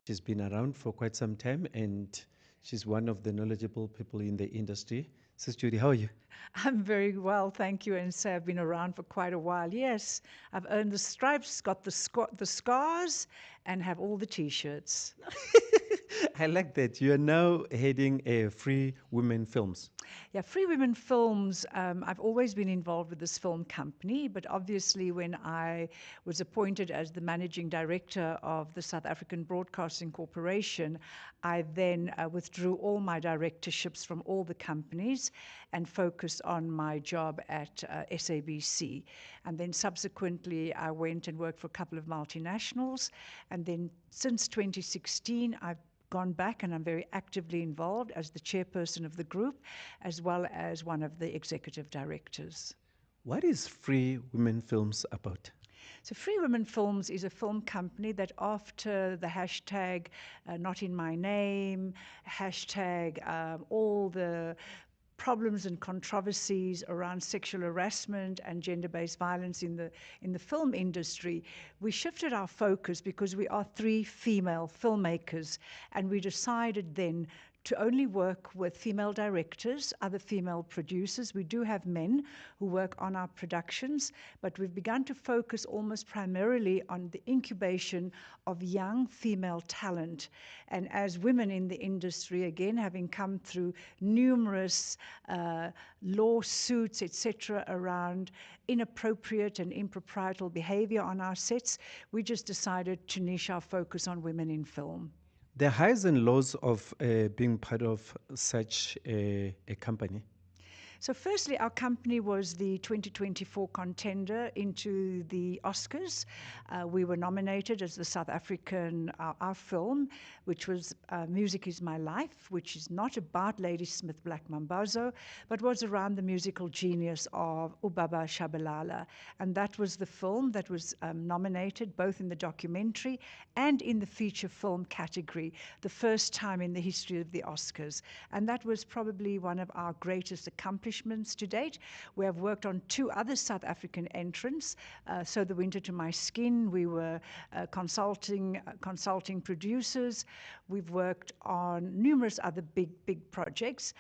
She's been around for quite some time and she's one of the knowledgeable people in the industry. Sis Judi, how are you? I'm very well, thank you. And say I've been around for quite a while. Yes, I've earned the stripes, got the scars, and have all the T-shirts. I like that. You are now heading a Free Women Films. Yeah, Free Women Films. I've always been involved with this film company, but obviously, when I was appointed as the managing director of the South African Broadcasting Corporation, I then withdrew all my directorships from all the companies and focused on my job at SABC. And then subsequently, I went and worked for a couple of multinationals. And then since 2016, I've gone back and I'm very actively involved as the chairperson of the group, as well as one of the executive directors. What is Free Women Films about? So Free Women Films is a film company that after the hashtag not in my name, hashtag all the problems and controversies around sexual harassment and gender-based violence in the film industry, we shifted our focus because we are three female filmmakers, and we decided then to only work with female directors, other female producers. We do have men who work on our productions, but we've begun to focus almost primarily on the incubation of young female talent. And as women in the industry, again, having come through numerous lawsuits, etc., around inappropriate and improprietary behavior on our sets, we just decided to niche our focus on women in film. The highs and lows of being part of such a company. So firstly, our company was the 2024 contender into the Oscars. We were nominated as the South African, our film, which was Music is My Life, which is not about Ladysmith Black Mambazo, but was around the musical genius of Ubaba Shabalala. And that was the film that was nominated both in the documentary and in the feature film category, the first time in the history of the Oscars. And that was probably one of our greatest accomplishments to date. We have worked on two other South African entrants. So The Winter to My Skin, we were consulting producers. We've worked on numerous other big projects.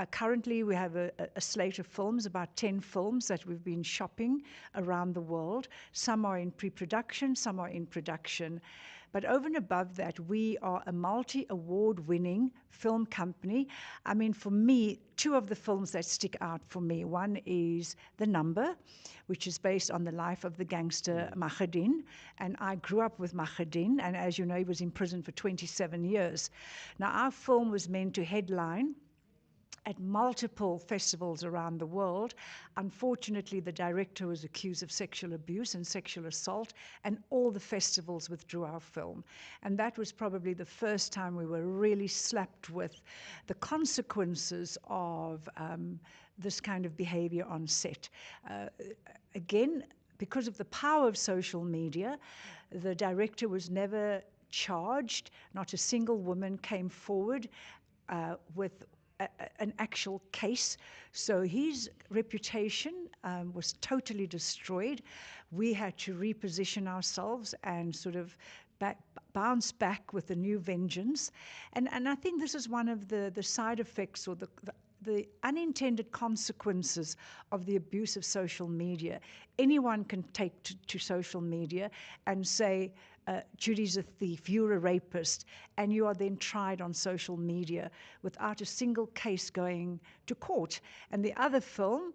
Currently, we have a slate of films, about 10 films that we've been shopping around the world. Some are in pre-production, some are in production. But over and above that, we are a multi-award winning film company. I mean, for me, two of the films that stick out for me. One is The Number, which is based on the life of the gangster Nwokedi. And I grew up with Nwokedi, and as you know, he was in prison for 27 years. Now, our film was meant to headline at multiple festivals around the world. Unfortunately, the director was accused of sexual abuse and sexual assault, and all the festivals withdrew our film. And that was probably the first time we were really slapped with the consequences of this kind of behavior on set. Again, because of the power of social media, the director was never charged. Not a single woman came forward with an actual case. So his reputation was totally destroyed. We had to reposition ourselves and sort of bounce back with a new vengeance. And I think this is one of the side effects or the unintended consequences of the abuse of social media. Anyone can take to social media and say, Judy's a thief, you're a rapist, and you are then tried on social media without a single case going to court. And the other film,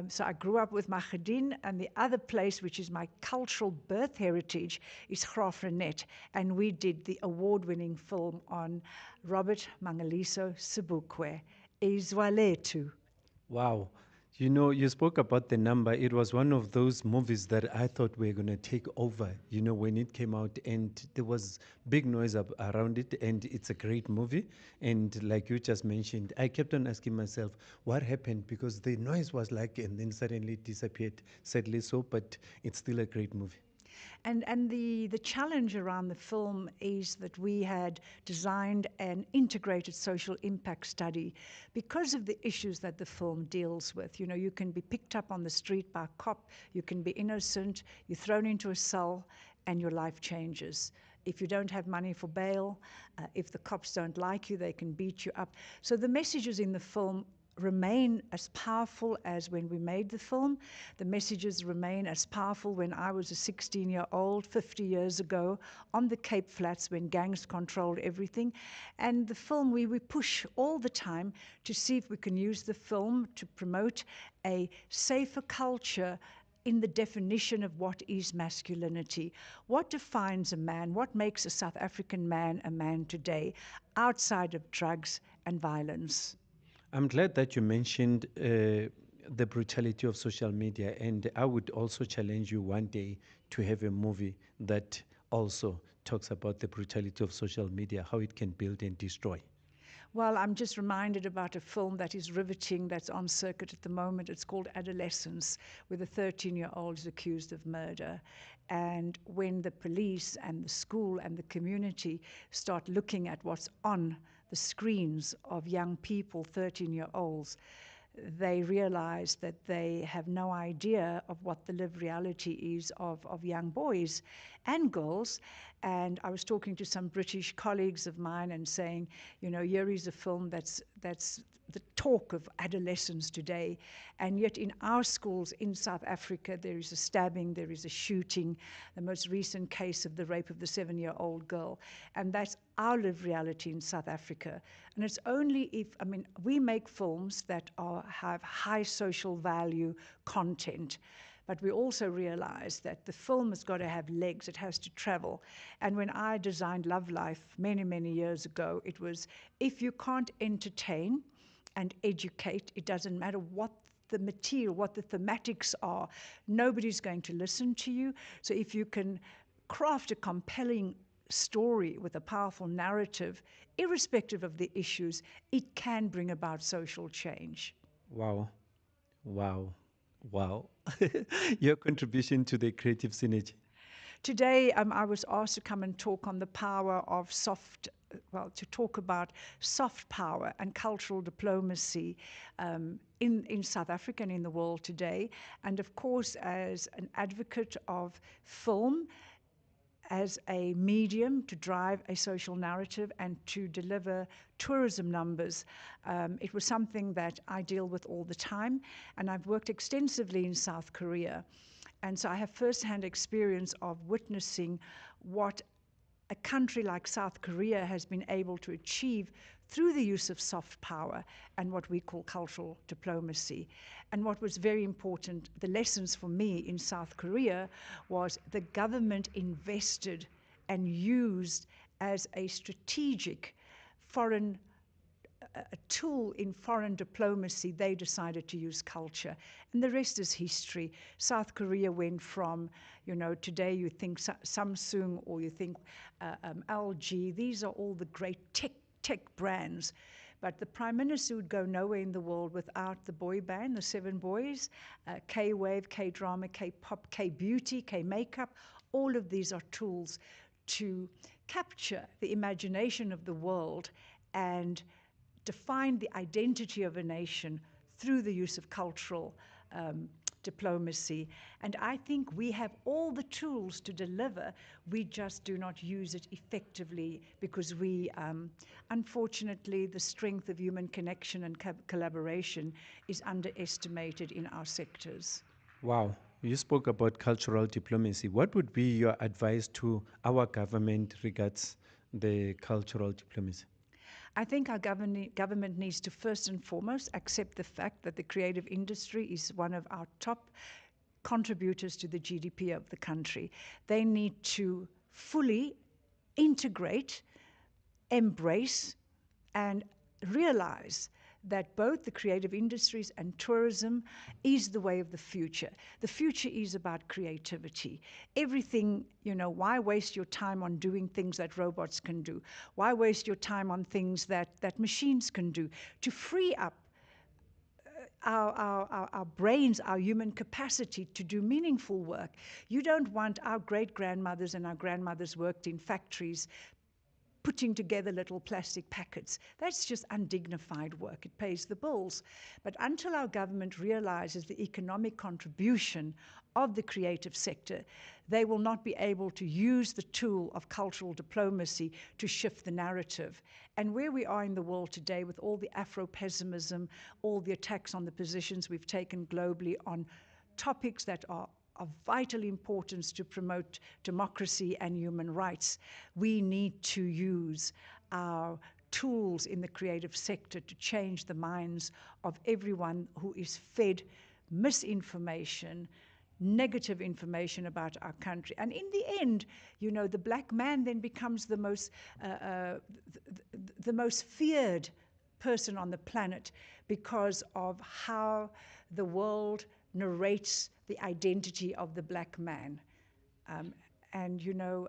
so I grew up with Nwokedi, and the other place, which is my cultural birth heritage, is Graaff-Reinet, and we did the award-winning film on Robert Mangaliso Sobukwe, Izwaletu. Wow. You know, you spoke about The Number. It was one of those movies that I thought were going to take over, you know, when it came out, and there was big noise around it, and it's a great movie. And like you just mentioned, I kept on asking myself, what happened? Because the noise was like, and then suddenly it disappeared, sadly so, but it's still a great movie. And the challenge around the film is that we had designed an integrated social impact study because of the issues that the film deals with. You know, you can be picked up on the street by a cop, you can be innocent, you're thrown into a cell, and your life changes. if you don't have money for bail, if the cops don't like you, they can beat you up. So the messages in the film remain as powerful as when we made the film. The messages remain as powerful when I was a 16-year-old 50 years ago on the Cape Flats when gangs controlled everything. And the film, we push all the time to see if we can use the film to promote a safer culture in the definition of what is masculinity. What defines a man? What makes a South African man a man today, outside of drugs and violence? I'm glad that you mentioned the brutality of social media, and I would also challenge you one day to have a movie that also talks about the brutality of social media, how it can build and destroy. Well, I'm just reminded about a film that is riveting that's on circuit at the moment. It's called Adolescence, where the 13-year-old is accused of murder. And when the police and the school and the community start looking at what's on the screens of young people, 13-year-olds, they realize that they have no idea of what the lived reality is of young boys and girls. And I was talking to some British colleagues of mine and saying, you know, here is a film that's the talk of adolescence today. And yet in our schools in South Africa, there is a stabbing, there is a shooting, the most recent case of the rape of the 7-year-old girl. And that's our lived reality in South Africa. And it's only if, I mean, we make films that have high social value content, but we also realize that the film has got to have legs, it has to travel. And when I designed Love Life many, many years ago, it was, if you can't entertain and educate, it doesn't matter what the material, what the thematics are, nobody's going to listen to you. So if you can craft a compelling story with a powerful narrative, irrespective of the issues, it can bring about social change. Wow, wow, wow. Your contribution to the creative synergy. Today, I was asked to come and talk on the power of to talk about soft power and cultural diplomacy in South Africa and in the world today. And of course, as an advocate of film, as a medium to drive a social narrative and to deliver tourism numbers. It was something that I deal with all the time, and I've worked extensively in South Korea. And so I have firsthand experience of witnessing what a country like South Korea has been able to achieve through the use of soft power and what we call cultural diplomacy. And what was very important, the lessons for me in South Korea, was the government invested and used as a strategic foreign a tool in foreign diplomacy. They decided to use culture. And the rest is history. South Korea went from, you know, today you think Samsung or you think LG. These are all the great tech brands. But the Prime Minister would go nowhere in the world without the boy band, the 7 boys, K-Wave, K-Drama, K-Pop, K-Beauty, K-Makeup. All of these are tools to capture the imagination of the world and define the identity of a nation through the use of cultural diplomacy. And I think we have all the tools to deliver. We just do not use it effectively because we, unfortunately, the strength of human connection and collaboration is underestimated in our sectors. Wow. You spoke about cultural diplomacy. What would be your advice to our government regards the cultural diplomacy? I think our government needs to first and foremost accept the fact that the creative industry is one of our top contributors to the GDP of the country. They need to fully integrate, embrace, and realize that both the creative industries and tourism is the way of the future. The future is about creativity. Everything, you know, why waste your time on doing things that robots can do? Why waste your time on things that machines can do? To free up our brains, our human capacity to do meaningful work. You don't want our great-grandmothers and our grandmothers worked in factories putting together little plastic packets. That's just undignified work. It pays the bills. But until our government realizes the economic contribution of the creative sector, they will not be able to use the tool of cultural diplomacy to shift the narrative. And where we are in the world today, with all the Afro-pessimism, all the attacks on the positions we've taken globally on topics that are of vital importance to promote democracy and human rights, we need to use our tools in the creative sector to change the minds of everyone who is fed misinformation, negative information about our country. And in the end, you know, the black man then becomes the most feared person on the planet because of how the world narrates the identity of the black man. And you know,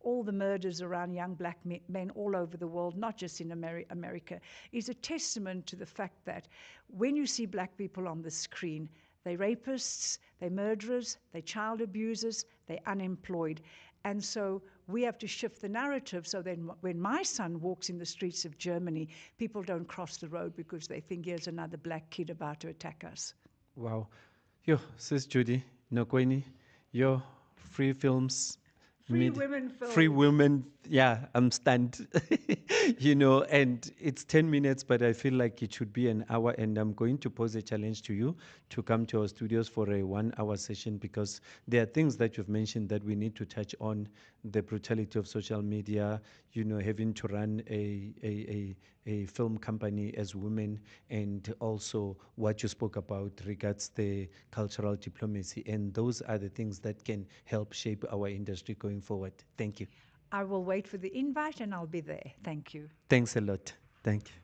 all the murders around young black men all over the world, not just in America, is a testament to the fact that when you see black people on the screen, they're rapists, they're murderers, they're child abusers, they're unemployed. And so we have to shift the narrative so then when my son walks in the streets of Germany, people don't cross the road because they think here's another black kid about to attack us. Wow. Yo, Sis Judi, Nwokedi, yo, free films, Free women free films. women. Yeah, I'm stunned. You know, and it's 10 minutes, but I feel like it should be an hour. And I'm going to pose a challenge to you to come to our studios for a 1 hour session, because there are things that you've mentioned that we need to touch on: the brutality of social media, you know, having to run a film company as women, and also what you spoke about regards the cultural diplomacy. And those are the things that can help shape our industry going forward. Thank you. I will wait for the invite and I'll be there. Thank you. Thanks a lot. Thank you.